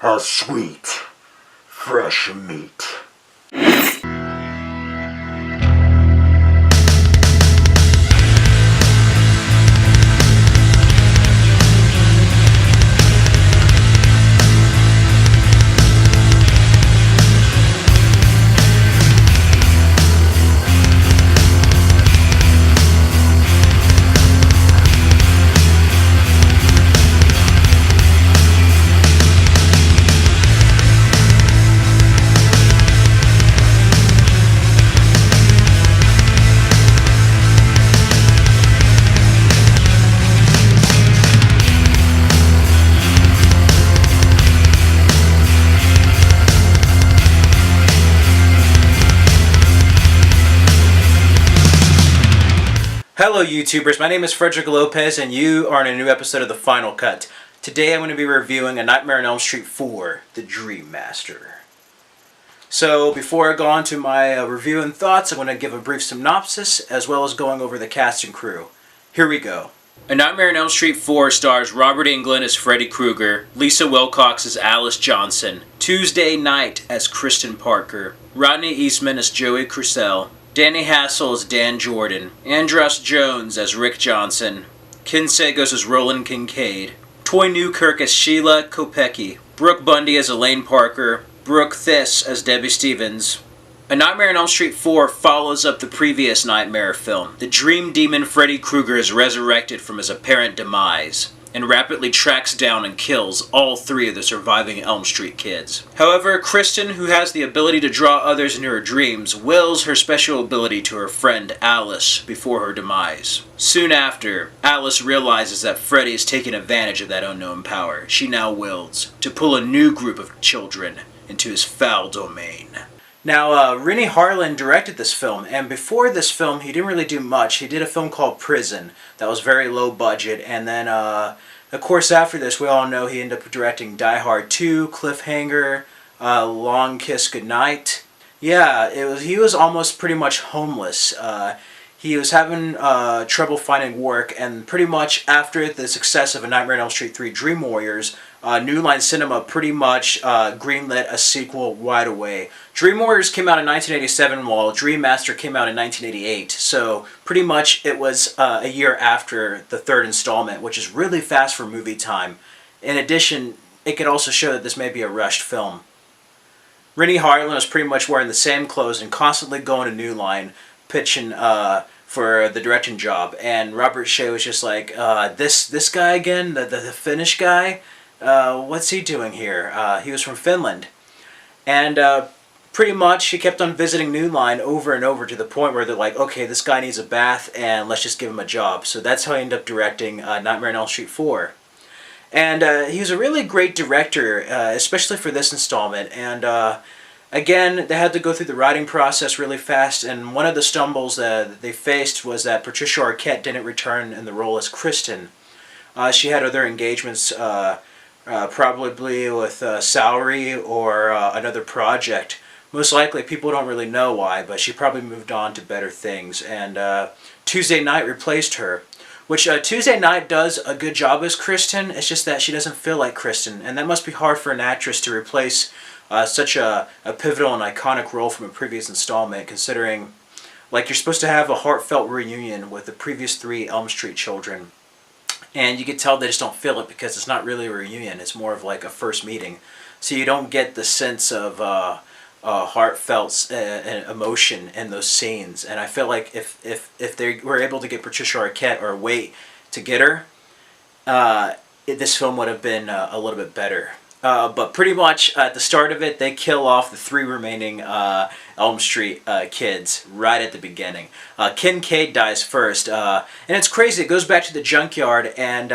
How sweet, fresh meat. Hello YouTubers, my name is Frederick Lopez and you are in a new episode of The Final Cut. Today I'm going to be reviewing A Nightmare on Elm Street 4, The Dream Master. So before I go on to my review and thoughts, I'm going to give a brief synopsis as well as going over the cast and crew. Here we go. A Nightmare on Elm Street 4 stars Robert Englund as Freddy Krueger, Lisa Wilcox as Alice Johnson, Tuesday Knight as Kristen Parker, Rodney Eastman as Joey Crucell, Danny Hassel as Dan Jordan, Andros Jones as Rick Johnson, Ken Sagos as Roland Kincaid, Toy Newkirk as Sheila Kopecki, Brooke Bundy as Elaine Parker, Brooke Thiss as Debbie Stevens. A Nightmare on Elm Street 4 follows up the previous Nightmare film. The dream demon Freddy Krueger is resurrected from his apparent demise and rapidly tracks down and kills all three of the surviving Elm Street kids. However, Kristen, who has the ability to draw others into her dreams, wills her special ability to her friend Alice before her demise. Soon after, Alice realizes that Freddy is taking advantage of that unknown power. She now wills to pull a new group of children into his foul domain. Now, Rennie Harlan directed this film, and before this film, he didn't really do much. He did a film called Prison that was very low budget, and then, of course, after this, we all know he ended up directing Die Hard 2, Cliffhanger, Long Kiss Goodnight. Yeah, he was almost pretty much homeless. He was having trouble finding work, and pretty much after the success of A Nightmare on Elm Street 3 Dream Warriors, New Line Cinema pretty much greenlit a sequel right away. Dream Warriors came out in 1987 while Dream Master came out in 1988, so pretty much it was a year after the third installment, which is really fast for movie time. In addition, it could also show that this may be a rushed film. Rennie Harlan was pretty much wearing the same clothes and constantly going to New Line, pitching for the directing job, and Robert Shea was just like, this guy again, the Finnish guy, what's he doing here? He was from Finland, and pretty much he kept on visiting New Line over and over to the point where they're like, okay, this guy needs a bath and let's just give him a job. So that's how he ended up directing Nightmare on Elm Street 4. And he was a really great director, especially for this installment, and again, they had to go through the writing process really fast, and one of the stumbles that they faced was that Patricia Arquette didn't return in the role as Kristen. She had other engagements, probably with salary or another project. Most likely, people don't really know why, but she probably moved on to better things, and Tuesday Knight replaced her. Which Tuesday Knight does a good job as Kristen, it's just that she doesn't feel like Kristen, and that must be hard for an actress to replace such a pivotal and iconic role from a previous installment, considering like you're supposed to have a heartfelt reunion with the previous three Elm Street children, and you can tell they just don't feel it because it's not really a reunion, it's more of like a first meeting, so you don't get the sense of heartfelt emotion in those scenes. And I feel like if they were able to get Patricia Arquette or wait to get her, this film would have been a little bit better. But pretty much at the start of it, they kill off the three remaining Elm Street kids right at the beginning. Kincaid dies first, and it's crazy. It goes back to the junkyard, and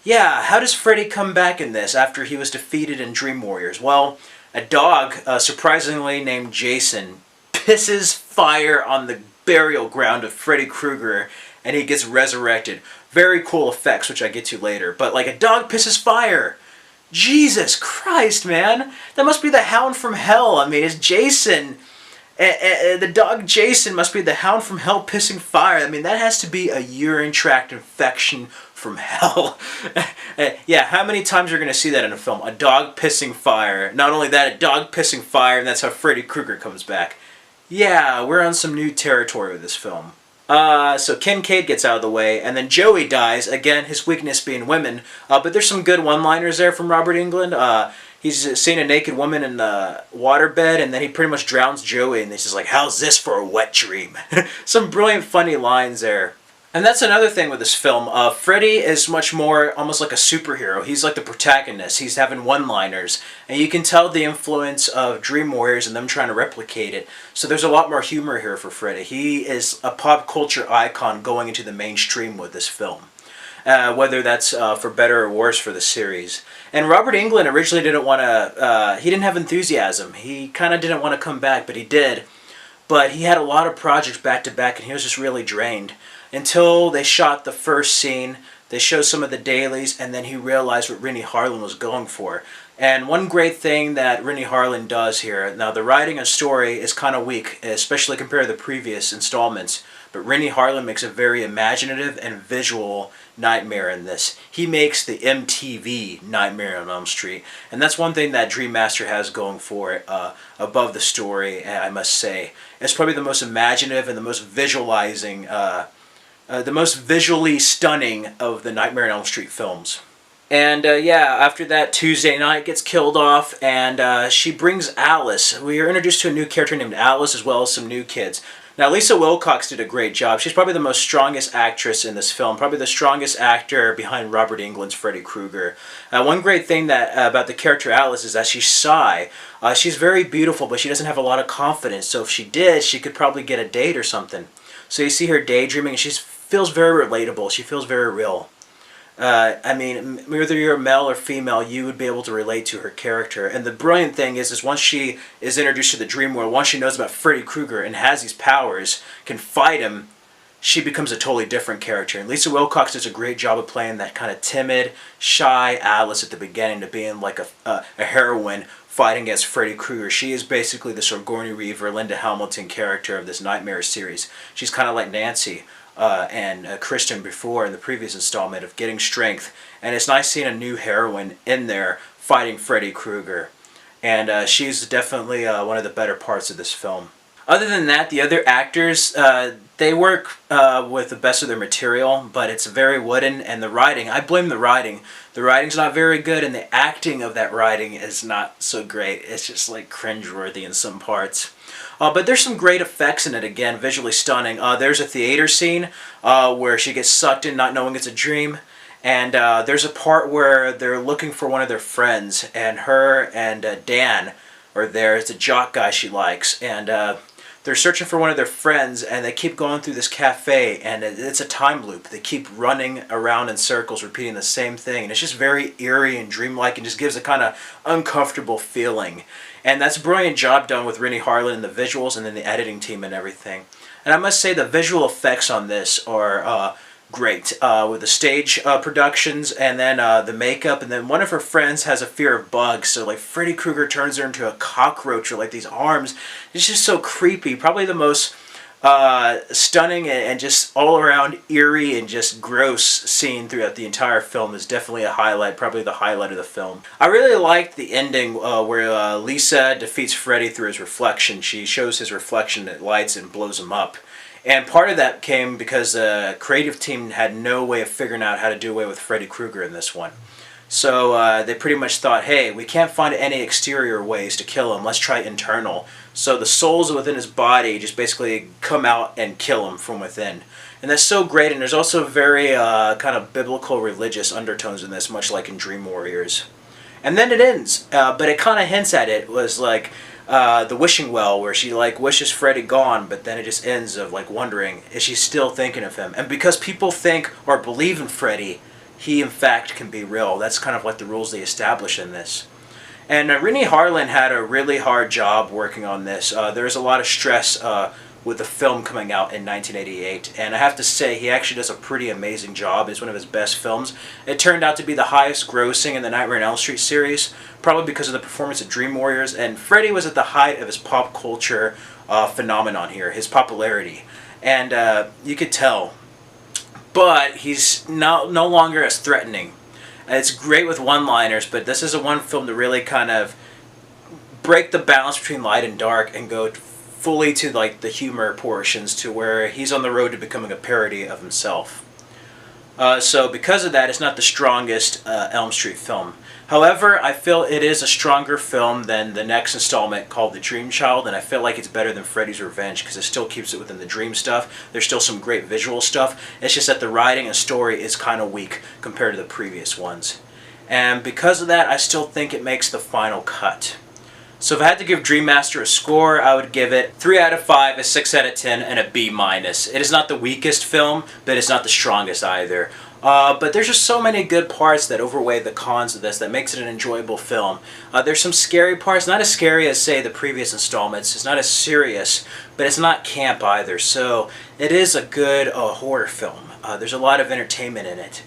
yeah, how does Freddy come back in this after he was defeated in Dream Warriors? Well, a dog, surprisingly named Jason, pisses fire on the burial ground of Freddy Krueger, and he gets resurrected. Very cool effects, which I get to later. But like, a dog pisses fire. Jesus Christ, man. That must be the Hound from Hell. I mean, it's Jason. The dog Jason must be the Hound from Hell pissing fire. I mean, that has to be a urine tract infection from hell. Yeah, how many times are you going to see that in a film? A dog pissing fire. Not only that, a dog pissing fire, and that's how Freddy Krueger comes back. Yeah, we're on some new territory with this film. So Kincaid gets out of the way, and then Joey dies, again, his weakness being women. But there's some good one-liners there from Robert Englund. He's seeing a naked woman in the waterbed, and then he pretty much drowns Joey, and he's just like, how's this for a wet dream? Some brilliant, funny lines there. And that's another thing with this film. Freddy is much more almost like a superhero. He's like the protagonist. He's having one-liners. And you can tell the influence of Dream Warriors and them trying to replicate it. So there's a lot more humor here for Freddy. He is a pop culture icon going into the mainstream with this film. Whether that's for better or worse for the series. And Robert Englund originally didn't want to, he didn't have enthusiasm. He kind of didn't want to come back, but he did. But he had a lot of projects back to back, and he was just really drained. Until they shot the first scene, they showed some of the dailies, and then he realized what Rennie Harlin was going for. And one great thing that Rennie Harlin does here, now the writing and story is kind of weak, especially compared to the previous installments, but Rennie Harlin makes a very imaginative and visual Nightmare in this. He makes the MTV Nightmare on Elm Street, and that's one thing that Dream Master has going for it, above the story, I must say. It's probably the most imaginative and the most visualizing, the most visually stunning of the Nightmare on Elm Street films. And yeah, after that, Tuesday night gets killed off, and she brings Alice. We are introduced to a new character named Alice, as well as some new kids. Now, Lisa Wilcox did a great job. She's probably the most strongest actress in this film, probably the strongest actor behind Robert Englund's Freddy Krueger. One great thing that about the character Alice is that she's shy. She's very beautiful, but she doesn't have a lot of confidence. So if she did, she could probably get a date or something. So you see her daydreaming, and she feels very relatable. She feels very real. I mean, whether you're male or female, you would be able to relate to her character. And the brilliant thing is once she is introduced to the dream world, once she knows about Freddy Krueger and has these powers, can fight him, she becomes a totally different character. And Lisa Wilcox does a great job of playing that kind of timid, shy Alice at the beginning to being like a heroine fighting against Freddy Krueger. She is basically the Sigourney Weaver, Linda Hamilton character of this Nightmare series. She's kind of like Nancy. And Kristen before in the previous installment of getting strength. And it's nice seeing a new heroine in there fighting Freddy Krueger. And she's definitely one of the better parts of this film. Other than that, the other actors, they work with the best of their material, but it's very wooden. And the writing, I blame the writing. The writing's not very good, and the acting of that writing is not so great. It's just like cringeworthy in some parts. But there's some great effects in it, again, visually stunning. There's a theater scene where she gets sucked in not knowing it's a dream. And there's a part where they're looking for one of their friends, and her and Dan are there. It's a jock guy she likes. And they're searching for one of their friends, and they keep going through this cafe, and it's a time loop. They keep running around in circles, repeating the same thing. And it's just very eerie and dreamlike, and just gives a kind of uncomfortable feeling. And that's a brilliant job done with Rennie Harlin and the visuals, and then the editing team and everything. And I must say the visual effects on this are great, with the stage productions, and then the makeup, and then one of her friends has a fear of bugs, so like Freddy Krueger turns her into a cockroach with like these arms. It's just so creepy. Probably the most stunning and just all around eerie and just gross scene throughout the entire film is definitely a highlight, probably the highlight of the film. I really liked the ending where Lisa defeats Freddy through his reflection. She shows his reflection that lights and blows him up. And part of that came because the creative team had no way of figuring out how to do away with Freddy Krueger in this one. So they pretty much thought, hey, we can't find any exterior ways to kill him. Let's try internal. So the souls within his body just basically come out and kill him from within. And that's so great. And there's also very kind of biblical religious undertones in this, much like in Dream Warriors. And then it ends. But it kind of hints at it. It was like the wishing well, where she like wishes Freddy gone, but then it just ends of like wondering, is she still thinking of him? And because people think or believe in Freddy, he in fact can be real. That's kind of like the rules they establish in this. And Rennie Harlin had a really hard job working on this. There's a lot of stress with the film coming out in 1988. And I have to say, he actually does a pretty amazing job. It's one of his best films. It turned out to be the highest grossing in the Nightmare on Elm Street series, probably because of the performance of Dream Warriors. And Freddy was at the height of his pop culture phenomenon here, his popularity. And you could tell. but he's no longer as threatening. It's great with one-liners, but this is a one film to really kind of break the balance between light and dark and go fully to like the humor portions, to where he's on the road to becoming a parody of himself. So because of that, it's not the strongest Elm Street film. However, I feel it is a stronger film than the next installment called The Dream Child, and I feel like it's better than Freddy's Revenge because it still keeps it within the dream stuff. There's still some great visual stuff. It's just that the writing and story is kind of weak compared to the previous ones. And because of that, I still think it makes the final cut. So if I had to give Dream Master a score, I would give it 3 out of 5, a 6 out of 10, and a B-. It is not the weakest film, but it's not the strongest either. But there's just so many good parts that overweigh the cons of this that makes it an enjoyable film. There's some scary parts, not as scary as, say, the previous installments. It's not as serious, but it's not camp either. So it is a good horror film. There's a lot of entertainment in it.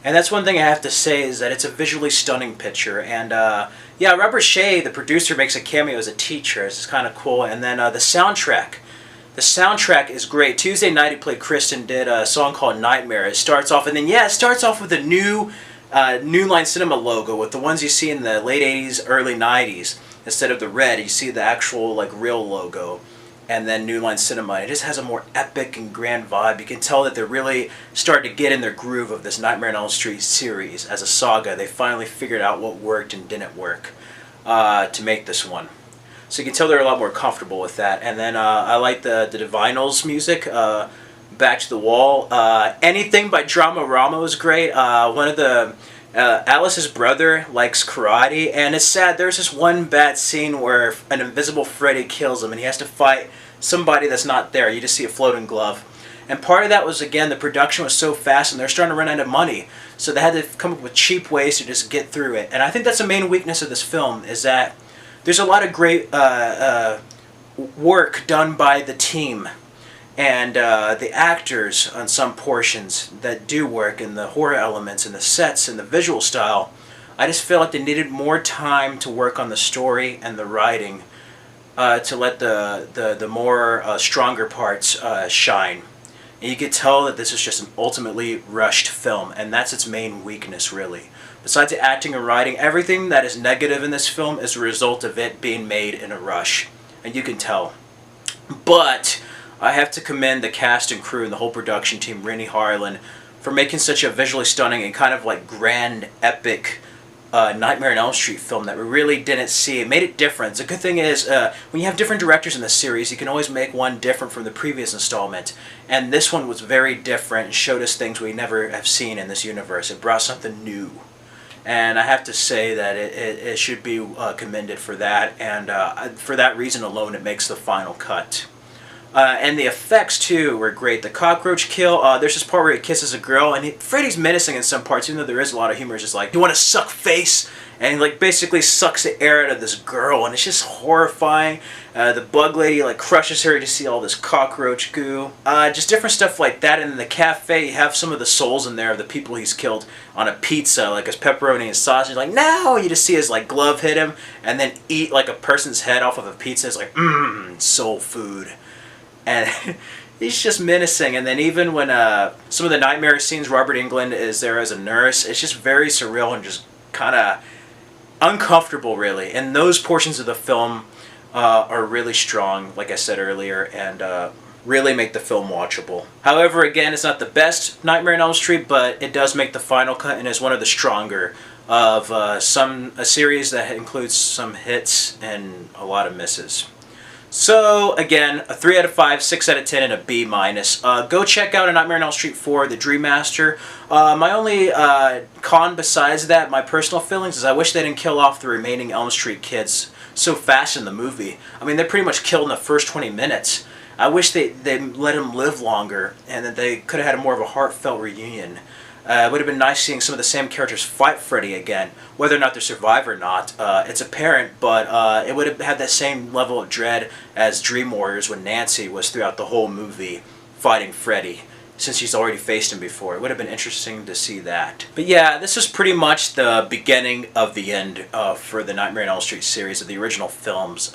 And that's one thing I have to say, is that it's a visually stunning picture. And yeah, Robert Shea, the producer, makes a cameo as a teacher. It's kind of cool. And then the soundtrack. The soundtrack is great. Tuesday night he played Kristen, did a song called Nightmare. It starts off, and then yeah, it starts off with a new New Line Cinema logo with the ones you see in the late 80s, early 90s. Instead of the red, you see the actual like real logo. And then New Line Cinema. It just has a more epic and grand vibe. You can tell that they're really starting to get in their groove of this Nightmare on Elm Street series as a saga. They finally figured out what worked and didn't work to make this one. So you can tell they're a lot more comfortable with that. And then I like the Divinals music, Back to the Wall. Anything by Drama Rama is great. One of the Alice's brother likes karate, and it's sad. There's this one bad scene where an invisible Freddy kills him, and he has to fight somebody that's not there. You just see a floating glove. And part of that was, again, the production was so fast, and they're starting to run out of money. So they had to come up with cheap ways to just get through it. And I think that's the main weakness of this film, is that there's a lot of great work done by the team and the actors on some portions that do work, and the horror elements and the sets and the visual style. I just feel like they needed more time to work on the story and the writing to let the more stronger parts shine. And you could tell that this is just an ultimately rushed film, and that's its main weakness, really. Besides the acting and writing, everything that is negative in this film is a result of it being made in a rush. And you can tell. But I have to commend the cast and crew and the whole production team, Rennie Harlan, for making such a visually stunning and kind of like grand, epic Nightmare on Elm Street film that we really didn't see. It made it different. The good thing is, when you have different directors in the series, you can always make one different from the previous installment. And this one was very different and showed us things we never have seen in this universe. It brought something new. And I have to say that it should be commended for that, and for that reason alone, it makes the final cut. And the effects, too, were great. The cockroach kill, there's this part where he kisses a girl, and Freddy's menacing in some parts, even though there is a lot of humor. It's just like, you want to suck face? And he like basically sucks the air out of this girl, and it's just horrifying. The bug lady like crushes her to see all this cockroach goo. Just different stuff like that. And in the cafe, you have some of the souls in there of the people he's killed on a pizza, like his pepperoni and sausage. Like, no! You just see his like glove hit him, and then eat like a person's head off of a pizza. It's like, soul food. And he's just menacing. And then even when some of the nightmare scenes, Robert Englund is there as a nurse, it's just very surreal and just kind of uncomfortable, really. And those portions of the film are really strong, like I said earlier, and really make the film watchable. However, again, it's not the best Nightmare on Elm Street, but it does make the final cut and is one of the stronger of a series that includes some hits and a lot of misses. So, again, a 3 out of 5, 6 out of 10, and a B-. Go check out A Nightmare on Elm Street 4, The Dream Master. My only con besides that, my personal feelings, is I wish they didn't kill off the remaining Elm Street kids so fast in the movie. I mean, they're pretty much killed in the first 20 minutes. I wish they let them live longer, and that they could have had more of a heartfelt reunion. It would have been nice seeing some of the same characters fight Freddy again. Whether or not they survive or not, it's apparent, but it would have had that same level of dread as Dream Warriors when Nancy was throughout the whole movie fighting Freddy, since she's already faced him before. It would have been interesting to see that. But yeah, this is pretty much the beginning of the end for the Nightmare on Elm Street series of the original films.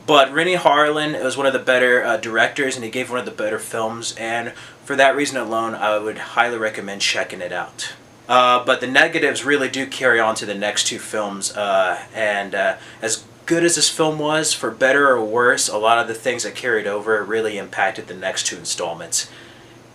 But Rennie Harlan was one of the better directors, and he gave one of the better films. And For that reason alone, I would highly recommend checking it out. But the negatives really do carry on to the next two films, and as good as this film was, for better or worse, a lot of the things that carried over really impacted the next two installments.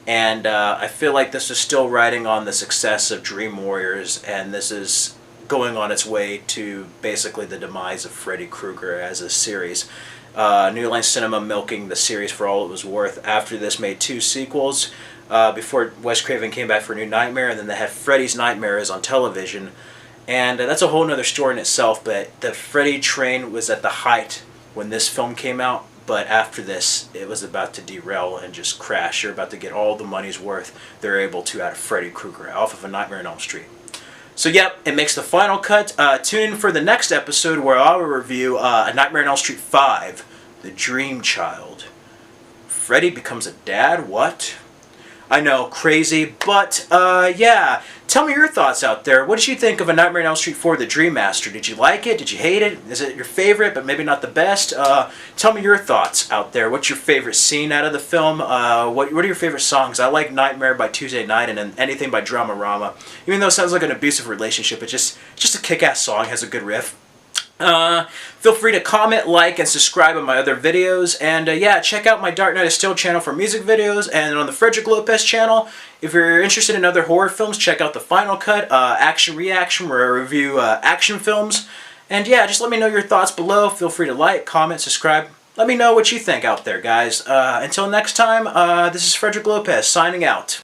And I feel like this is still riding on the success of Dream Warriors, and this is going on its way to basically the demise of Freddy Krueger as a series. New Line Cinema milking the series for all it was worth. After this, made two sequels before Wes Craven came back for New Nightmare, and then they had Freddy's Nightmares on television. And that's a whole nother story in itself, but the Freddy train was at the height when this film came out, but after this, it was about to derail and just crash. You're about to get all the money's worth they're able to out of Freddy Krueger off of A Nightmare on Elm Street. So yep, it makes the final cut. Tune in for the next episode where I will review A Nightmare on Elm Street 5, The Dream Child. Freddy becomes a dad? What? I know, crazy, but yeah. Tell me your thoughts out there. What did you think of A Nightmare on Elm Street 4, The Dream Master? Did you like it? Did you hate it? Is it your favorite, but maybe not the best? Tell me your thoughts out there. What's your favorite scene out of the film? What are your favorite songs? I like Nightmare by Tuesday Night and then anything by Dramarama. Even though it sounds like an abusive relationship, it's just a kick-ass song, has a good riff. Feel free to comment, like, and subscribe on my other videos. And yeah, check out my Dark Knight of Steel channel for music videos. And on the Frederick Lopez channel, if you're interested in other horror films, check out The Final Cut, Action Reaction, where I review action films. And yeah, just let me know your thoughts below. Feel free to like, comment, subscribe. Let me know what you think out there, guys. Until next time, this is Frederick Lopez signing out.